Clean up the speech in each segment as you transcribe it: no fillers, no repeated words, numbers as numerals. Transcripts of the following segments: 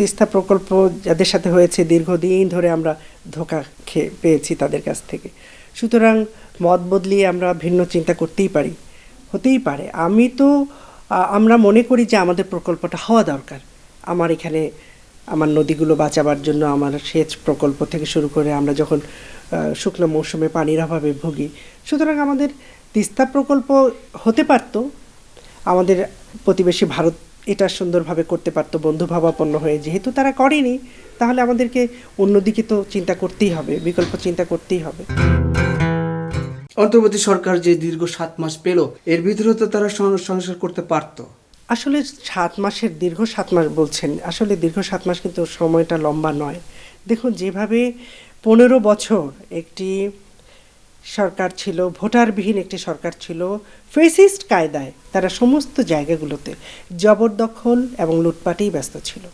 তিস্তা প্রকল্প যাদের সাথে হয়েছে দীর্ঘদিন ধরে আমরা ধোঁকা পেয়েছি তাদের কাছ থেকে। সুতরাং মত বদলিয়ে আমরা ভিন্ন চিন্তা করতেই পারি, হতেই পারে। আমরা মনে করি যে আমাদের প্রকল্পটা হওয়া দরকার। আমার এখানে আমার নদীগুলো বাঁচাবার জন্য আমার সেচ প্রকল্প থেকে শুরু করে আমরা যখন শুকনো মৌসুমে পানির অভাবে ভুগি, সুতরাং আমাদের তিস্তা প্রকল্প হতে পারত। আমাদের প্রতিবেশী ভারত এটা সুন্দরভাবে করতে পারতো বন্ধুভাবাপন্ন হয়ে। যেহেতু তারা করেনি, তাহলে আমাদেরকে অন্যদিকে তো চিন্তা করতেই হবে, বিকল্প চিন্তা করতেই হবে। অন্তর্বর্তী সরকার যে দীর্ঘ 7 মাস পেল, এর ভিতরে তো তারা সংস্কার করতে পারত। আসলে 7 মাসের দীর্ঘ 7 মাস বলছেন, আসলে দীর্ঘ 7 মাস কিন্তু সময়টা লম্বা নয়। দেখুন, যেভাবে 15 বছর একটি সরকার ছিল, ভোটারবিহীন একটি সরকার ছিল, ফেসিস্ট কায়দায় তারা সমস্ত জায়গাগুলোতে জবরদখল এবং লুটপাটেই ব্যস্ত ছিল।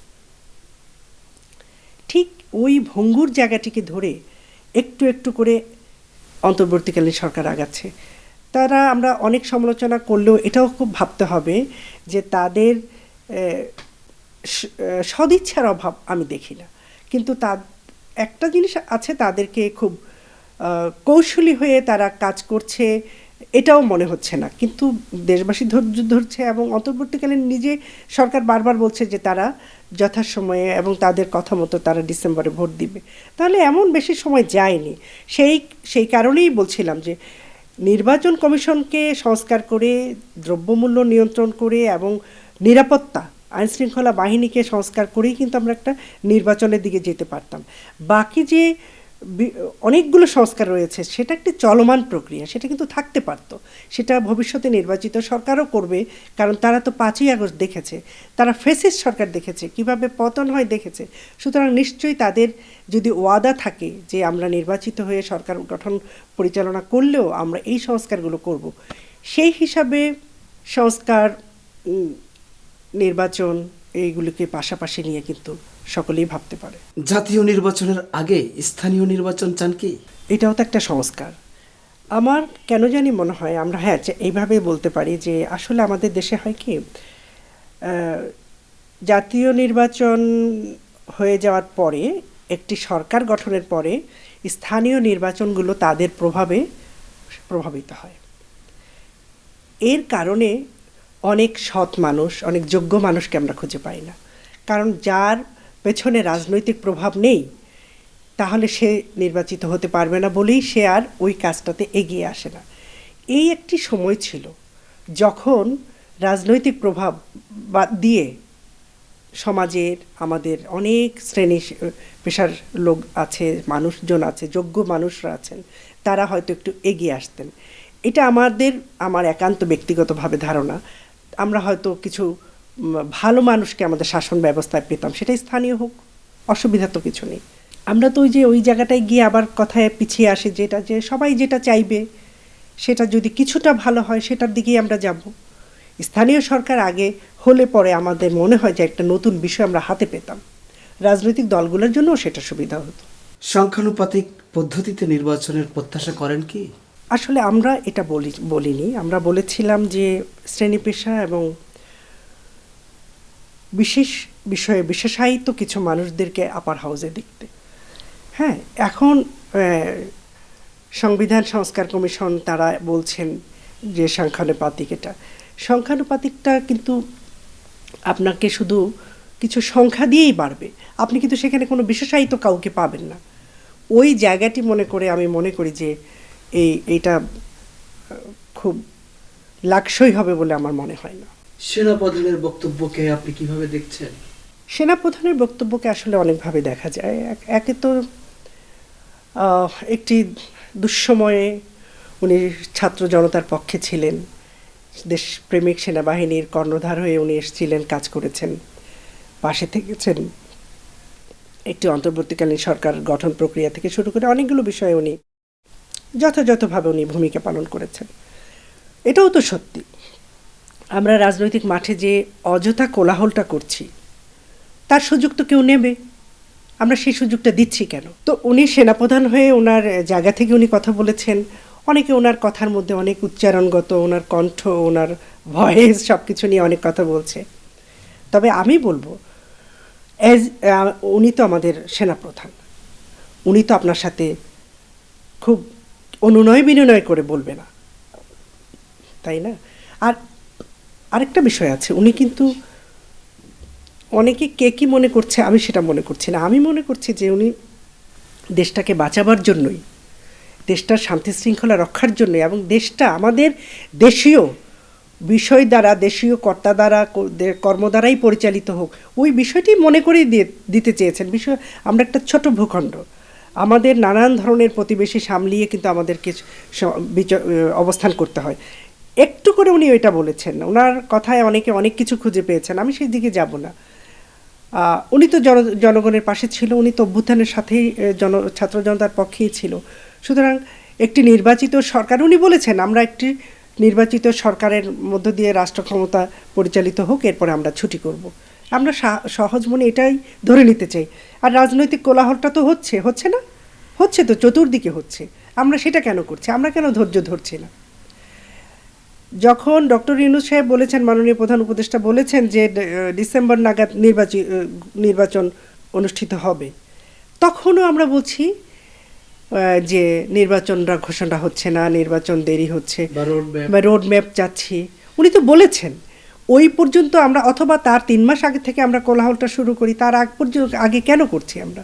ঠিক ওই ভঙ্গুর জায়গাটিকে ধরে একটু একটু করে অন্তর্বর্তীকালীন সরকার আগাচ্ছে। আমরা অনেক সমালোচনা করলেও এটাও খুব ভাবতে হবে যে তাদের সদিচ্ছার অভাব আমি দেখি না, কিন্তু একটা জিনিস আছে, তাদেরকে খুব কৌশলী হয়ে তারা কাজ করছে এটাও মনে হচ্ছে না। কিন্তু দেশবাসী ধৈর্য ধরছে এবং অন্তর্বর্তীকালীন নিজে সরকার বারবার বলছে যে তারা যথাসময়ে এবং তাদের কথা মতো তারা ডিসেম্বরে ভোট দিবে। তাহলে এমন বেশি সময় যায়নি। সেই কারণেই বলছিলাম যে নির্বাচন কমিশনকে সংস্কার করে, দ্রব্যমূল্য নিয়ন্ত্রণ করে এবং নিরাপত্তা আইনশৃঙ্খলা বাহিনীকে সংস্কার করেই কিন্তু আমরা একটা নির্বাচনের দিকে যেতে পারতাম। বাকি যে অনেকগুলো সংস্কার রয়েছে সেটা একটি চলমান প্রক্রিয়া, সেটা কিন্তু থাকতে পারতো। সেটা ভবিষ্যতে নির্বাচিত সরকারও করবে, কারণ তারা তো 5ই আগস্ট দেখেছে, তারা ফেসিস্ট সরকার দেখেছে, কিভাবে পতন হয় দেখেছে। সুতরাং নিশ্চয়ই তাদের যদি ওয়াদা থাকে যে আমরা নির্বাচিত হয়ে সরকার গঠন পরিচালনা করলেও আমরা এই সংস্কারগুলো করব, সেই হিসাবে সংস্কার, নির্বাচন এইগুলোকে পাশাপাশি নিয়ে কিন্তু সকলেই ভাবতে পারে। জাতীয় নির্বাচনের আগে স্থানীয় নির্বাচন চান কি? এটাও তো একটা সংস্কার। আমার কেন জানি মনে হয় আমরা এইভাবে বলতে পারি যে আসলে আমাদের দেশে হয় কি, জাতীয় নির্বাচন হয়ে যাওয়ার পরে, একটি সরকার গঠনের পরে স্থানীয় নির্বাচনগুলো তাদের প্রভাবে প্রভাবিত হয়। এর কারণে অনেক সৎ মানুষ, অনেক যোগ্য মানুষকে আমরা খুঁজে পাই না। কারণ যার পেছনে রাজনৈতিক প্রভাব নেই, তাহলে সে নির্বাচিত হতে পারবে না বলেই সে আর ওই কাজটাতে এগিয়ে আসে না। এই একটি সময় ছিল যখন রাজনৈতিক প্রভাব দিয়ে সমাজের আমাদের অনেক শ্রেণী পেশার লোক আছে, মানুষজন আছে, যোগ্য মানুষরা আছেন, তারা হয়তো একটু এগিয়ে আসতেন। এটা আমার একান্ত ব্যক্তিগতভাবে ধারণা। আমরা হয়তো কিছু ভালো মানুষকে আমাদের শাসন ব্যবস্থায় পেতাম, সেটা স্থানীয় হোক, অসুবিধা তো কিছু নেই। আমরা তো ওই জায়গাটায় গিয়ে আবার কথায় পিছিয়ে আসে, যে সবাই যেটা চাইবে সেটা যদি কিছুটা ভালো হয় সেটার দিকেই আমরা যাব। স্থানীয় সরকার আগে হলে পরে আমাদের মনে হয় যে একটা নতুন বিষয় আমরা হাতে পেতাম, রাজনৈতিক দলগুলোর জন্যও সেটা সুবিধা হতো। সংখ্যানুপাতিক পদ্ধতিতে নির্বাচনের প্রত্যাশা করেন কি? আসলে আমরা এটা বলিনি। আমরা বলেছিলাম যে শ্রেণী পেশা এবং বিশেষ বিষয়ে বিশেষায়িত কিছু মানুষদেরকে আপার হাউসে দেখতে। হ্যাঁ, এখন সংবিধান সংস্কার কমিশন তারা বলছেন যে সংখ্যানুপাতিকটা কিন্তু আপনাকে শুধু কিছু সংখ্যা দিয়েই বাড়বে, আপনি কিন্তু সেখানে কোনো বিশেষায়িত কাউকে পাবেন না। ওই জায়গাটি আমি মনে করি যে এইটা খুব লাকসই হবে বলে আমার মনে হয় না। সেনাপ্রধানের বক্তব্যকে আপনি কিভাবে দেখছেন? সেনাপ্রধানের বক্তব্যকে আসলে অনেকভাবে দেখা যায়। একে তো একটি দুঃসময়ে উনি ছাত্র জনতার পক্ষে ছিলেন, দেশপ্রেমিক সেনাবাহিনীর কর্ণধার হয়ে উনি এসেছিলেন, কাজ করেছেন, পাশে থেকেছেন। একটি অন্তর্বর্তীকালীন সরকার গঠন প্রক্রিয়া থেকে শুরু করে অনেকগুলো বিষয়ে উনি যথাযথভাবে ভূমিকা পালন করেছেন। এটাও তো সত্যি, আমরা রাজনৈতিক মাঠে যে অযথা কোলাহলটা করছি তার সুযোগ তো কেউ নেবে, আমরা সেই সুযোগটা দিচ্ছি কেন? তো উনি সেনাপ্রধান হয়ে ওনার জায়গা থেকে উনি কথা বলেছেন। অনেকে ওনার কথার মধ্যে অনেক উচ্চারণগত, ওনার কণ্ঠ, ওনার ভয়েস সব কিছু নিয়ে অনেক কথা বলছে। তবে আমি বলবো, অ্যাজ উনি তো আমাদের সেনাপ্রধান, উনি তো আপনার সাথে খুব অনুনয় বিনয় করে বলবে না, তাই না? আর আরেকটা বিষয় আছে, উনি কিন্তু অনেকে কে কী মনে করছে আমি সেটা মনে করছি না। আমি মনে করছি যে উনি দেশটাকে বাঁচাবার জন্যই, দেশটার শান্তি শৃঙ্খলা রক্ষার জন্য এবং দেশটা আমাদের দেশীয় বিষয় দ্বারা, দেশীয় কর্তা দ্বারা, কর্ম দ্বারাই পরিচালিত হোক, ওই বিষয়টি মনে করেই দিতে চেয়েছেন। বিষয় আমরা একটা ছোট ভূখণ্ড, আমাদের নানান ধরনের প্রতিবেশী সামলিয়ে কিন্তু আমাদেরকে অবস্থান করতে হয়। একটু করে উনি ওইটা বলেছেন, ওনার কথায় অনেকে অনেক কিছু খুঁজে পেয়েছেন, আমি সেই দিকে যাব না। উনি তো জনগণের পাশে ছিল, উনি তো অভ্যুত্থানের সাথেই ছাত্র জনতার পক্ষেই ছিল। সুতরাং একটি নির্বাচিত সরকার, উনি বলেছেন আমরা একটি নির্বাচিত সরকারের মধ্য দিয়ে রাষ্ট্র ক্ষমতা পরিচালিত হোক, এরপরে আমরা ছুটি করব। আমরা সহজ মনে এটাই ধরে নিতে চাই। আর রাজনৈতিক কোলাহলটা তো হচ্ছে না, হচ্ছে তো, চতুর্দিকে হচ্ছে। আমরা সেটা কেন করছি? আমরা কেন ধৈর্য ধরছি না? যখন ডক্টর ইউনূস সাহেব বলেছেন, মাননীয় প্রধান উপদেষ্টা বলেছেন যে ডিসেম্বর নাগাদ নির্বাচন অনুষ্ঠিত হবে, তখনও আমরা বলছি যে নির্বাচনটা ঘোষণা হচ্ছে না, নির্বাচন দেরি হচ্ছে, বা রোড ম্যাপ চাচ্ছি। উনি তো বলেছেন, ওই পর্যন্ত আমরা, অথবা তার 3 মাস আগে থেকে আমরা কোলাহলটা শুরু করি, তার আগে কেন করছি আমরা?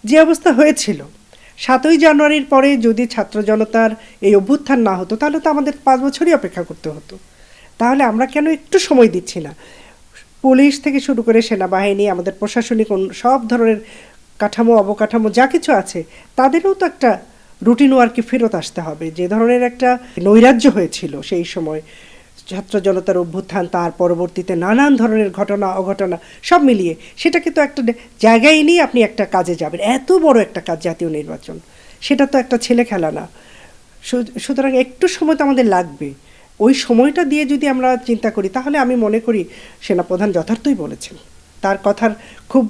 যে অবস্থা হয়েছিল 7ই জানুয়ারির পরে, যদি ছাত্র জনতার এই অভ্যুত্থান না হতো তাহলে তো আমাদের 5 বছরই অপেক্ষা করতে হতো। তাহলে আমরা কেন একটু সময় দিচ্ছি না? পুলিশ থেকে শুরু করে সেনাবাহিনী, আমাদের প্রশাসনিক সব ধরনের কাঠামো, অবকাঠামো যা কিছু আছে, তাদেরও তো একটা রুটিন ওয়ার্কে ফেরত আসতে হবে। যে ধরনের একটা নৈরাজ্য হয়েছিল সেই সময়, ছাত্র জনতার অভ্যুত্থান, তার পরবর্তীতে নানান ধরনের ঘটনা অঘটনা সব মিলিয়ে, সেটাকে তো একটা জায়গায় নিয়ে আপনি একটা কাজে যাবেন। এত বড় একটা কাজ জাতীয় নির্বাচন, সেটা তো একটা ছেলে খেলা না। সুতরাং একটু সময় তো আমাদের লাগবে। ওই সময়টা দিয়ে যদি আমরা চিন্তা করি, তাহলে আমি মনে করি সেনাপ্রধান যথার্থই বলেছেন, তার কথার খুব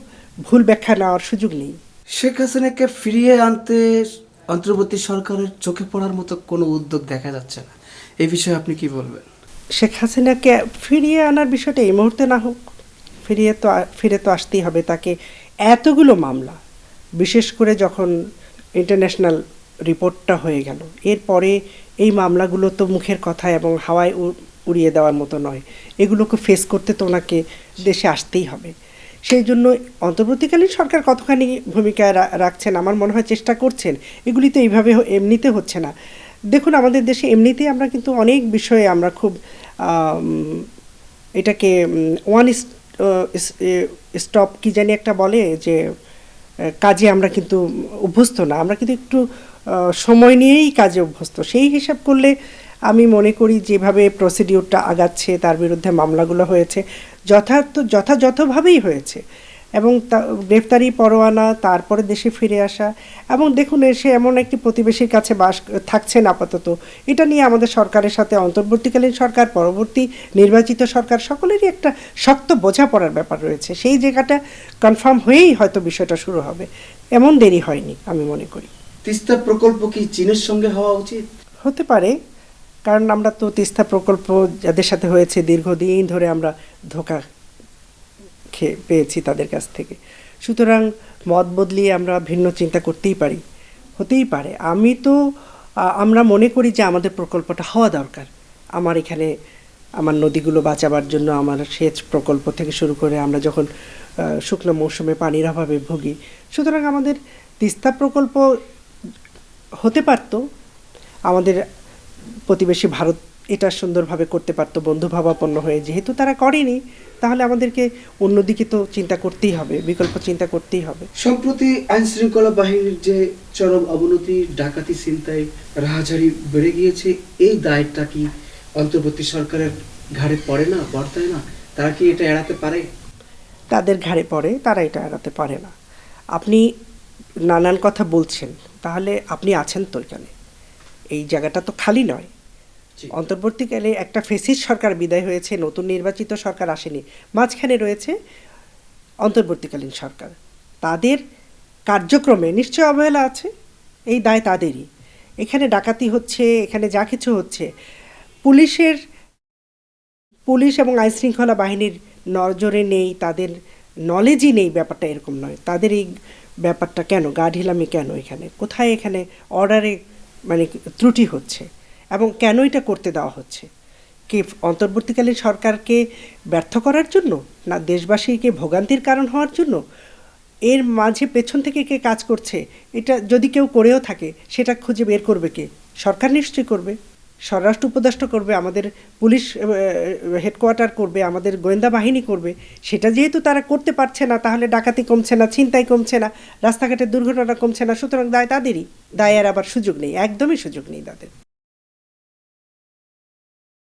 ভুল ব্যাখ্যা নেওয়ার সুযোগ নেই। শেখ হাসিনাকে ফিরিয়ে আনতে অন্তর্বর্তী সরকারের চোখে পড়ার মতো কোনো উদ্যোগ দেখা যাচ্ছে না, এই বিষয়ে আপনি কি বলবেন? শেখ হাসিনাকে ফিরিয়ে আনার বিষয়টা এই মুহূর্তে না হোক, ফিরে তো আসতেই হবে তাকে। এতগুলো মামলা, বিশেষ করে যখন ইন্টারন্যাশনাল রিপোর্টটা হয়ে গেল, এরপরে এই মামলাগুলো তো মুখের কথা এবং হাওয়ায় উড়িয়ে দেওয়ার মতো নয়। এগুলোকে ফেস করতে তো ওনাকে দেশে আসতেই হবে। সেই জন্য অন্তর্বর্তীকালীন সরকার কতখানি ভূমিকা রাখছেন, আমার মনে হয় চেষ্টা করছেন। এগুলি তো এইভাবে এমনিতে হচ্ছে না। দেখুন, আমাদের দেশে এমনিতেই আমরা কিন্তু অনেক বিষয়ে আমরা খুব এটাকে ওয়ান স্টপ কি জানি একটা বলে, যে কাজে আমরা কিন্তু অভ্যস্ত না, আমরা কিন্তু একটু সময় নিয়েই কাজে অভ্যস্ত। সেই হিসাব করলে আমি মনে করি যেভাবে প্রসিডিউরটা আগাচ্ছে, তার বিরুদ্ধে মামলাগুলো হয়েছে যথাযথভাবেই হয়েছে, এবং গ্রেফতারি পরোয়ানা, তারপরে দেশে ফিরে আসা, এবং দেখুন এসে এমন একটি প্রতিবেশীর কাছে থাকছেন আপাতত, এটা নিয়ে আমাদের সরকারের সাথে অন্তর্বর্তীকালীন সরকার, পরবর্তী নির্বাচিত সরকার, সকলেরই একটা শক্ত বোঝাপড়ার ব্যাপার রয়েছে। সেই জায়গাটা কনফার্ম হয়েই হয়তো বিষয়টা শুরু হবে, এমন দেরি হয়নি আমি মনে করি। তিস্তা প্রকল্প কি চীনের সঙ্গে হওয়া উচিত? হতে পারে, কারণ আমরা তো তিস্তা প্রকল্প যাদের সাথে হয়েছে দীর্ঘদিন ধরে আমরা ধোঁকা পেয়েছি তাদের কাছ থেকে। সুতরাং মত বদলিয়ে আমরা ভিন্ন চিন্তা করতেই পারি, হতেই পারে। আমরা মনে করি যে আমাদের প্রকল্পটা হওয়া দরকার। আমার এখানে আমার নদীগুলো বাঁচাবার জন্য আমার সেচ প্রকল্প থেকে শুরু করে, আমরা যখন শুকনো মৌসুমে পানির অভাবে ভুগি, সুতরাং আমাদের তিস্তা প্রকল্প হতে পারত। আমাদের প্রতিবেশী ভারত এটা সুন্দরভাবে করতে পারতো বন্ধুভাবাপন্ন হয়ে। যেহেতু তারা করেনি, তাহলে আমাদেরকে অন্যদিকে তো চিন্তা করতেই হবে, বিকল্প চিন্তা করতেই হবে। সম্প্রতি আইন শৃঙ্খলা বাহিনীর যে চরম অবনতি, ডাকাতি, ছিনতাই, রাহাজারি বেড়ে গিয়েছে, এই দায়টা কি অন্তর্বর্তী সরকারের ঘাড়ে পড়ে না, বর্তায় না? তারা কি এটা এড়াতে পারে? তাদের ঘাড়ে পড়ে, তারা এটা এড়াতে পারে না। আপনি নানান কথা বলছেন, তাহলে আপনি আছেন তো এখানে, এই জায়গাটা তো খালি নয়। অন্তর্বর্তীকালে একটা ফেসিস্ট সরকার বিদায় হয়েছে, নতুন নির্বাচিত সরকার আসেনি, মাঝখানে রয়েছে অন্তর্বর্তীকালীন সরকার। তাদের কার্যক্রমে নিশ্চয় অবহেলা আছে, এই দায় তাদেরই। এখানে ডাকাতি হচ্ছে, এখানে যা কিছু হচ্ছে, পুলিশ এবং আইনশৃঙ্খলা বাহিনীর নজরে নেই, তাদের নলেজই নেই ব্যাপারটা এরকম নয়। তাদের এই ব্যাপারটা কেন, গা ঢিলামি কেন, এখানে কোথায় এখানে অর্ডারে মানে ত্রুটি হচ্ছে এবং কেন এটা করতে দেওয়া হচ্ছে? কি অন্তর্বর্তীকালীন সরকারকে ব্যর্থ করার জন্য, না দেশবাসীকে ভোগান্তির কারণ হওয়ার জন্য? এর মাঝে পেছন থেকে কে কাজ করছে, এটা যদি কেউ করেও থাকে সেটা খুঁজে বের করবে কে? সরকার নিশ্চয়ই করবে, স্বরাষ্ট্র উপদেষ্টা করবে, আমাদের পুলিশ হেডকোয়ার্টার করবে, আমাদের গোয়েন্দা বাহিনী করবে। সেটা যেহেতু তারা করতে পারছে না, তাহলে ডাকাতি কমছে না, ছিনতাই কমছে না, রাস্তাঘাটের দুর্ঘটনা কমছে না, সুতরাং দায় তাদেরই। দায়ের আবার সুযোগ নেই, একদমই সুযোগ নেই তাদের।